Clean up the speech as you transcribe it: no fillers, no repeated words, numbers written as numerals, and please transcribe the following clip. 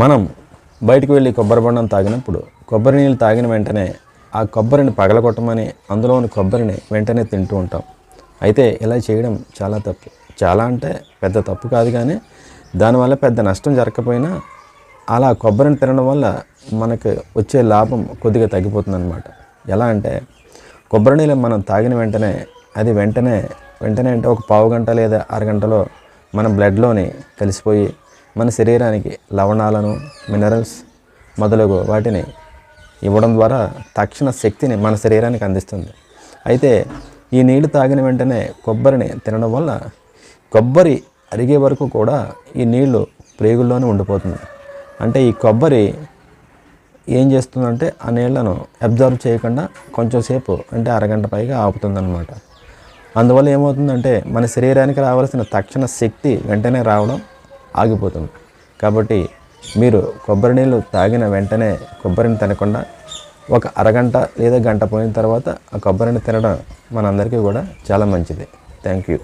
మనం బయటికి వెళ్ళి కొబ్బరి బొండం తాగినప్పుడు కొబ్బరి నీళ్ళు తాగిన వెంటనే ఆ కొబ్బరిని పగలగొట్టమని అందులోని కొబ్బరిని వెంటనే తింటూ ఉంటాం. అయితే ఇలా చేయడం చాలా తప్పు. చాలా అంటే పెద్ద తప్పు కాదు, కానీ దానివల్ల పెద్ద నష్టం జరగకపోయినా అలా కొబ్బరిని తినడం వల్ల మనకు వచ్చే లాభం కొద్దిగా తగ్గిపోతుంది అన్నమాట. ఎలా అంటే కొబ్బరి నీళ్ళు మనం తాగిన వెంటనే అది వెంటనే అంటే ఒక పావు గంట లేదా అరగంటలో మన బ్లడ్లోని కలిసిపోయి మన శరీరానికి లవణాలను, మినరల్స్ మొదలగు వాటిని ఇవ్వడం ద్వారా తక్షణ శక్తిని మన శరీరానికి అందిస్తుంది. అయితే ఈ నీళ్లు తాగిన వెంటనే కొబ్బరిని తినడం వల్ల కొబ్బరి అరిగే వరకు కూడా ఈ నీళ్లు ప్రేగుల్లోనే ఉండిపోతుంది. అంటే ఈ కొబ్బరి ఏం చేస్తుందంటే ఆ నీళ్లను అబ్జర్వ్ చేయకుండా కొంచెం సేపు అంటే అరగంట పైగా ఆపుతుందన్నమాట. అందువల్ల ఏమవుతుందంటే మన శరీరానికి రావాల్సిన తక్షణ శక్తి వెంటనే రావడం ఆగిపోతుంది. కాబట్టి మీరు కొబ్బరి నీళ్ళు తాగిన వెంటనే కొబ్బరిని తినకుండా ఒక అరగంట లేదా గంట పోయిన తర్వాత ఆ కొబ్బరిని తినడం మనందరికీ కూడా చాలా మంచిది. Thank you.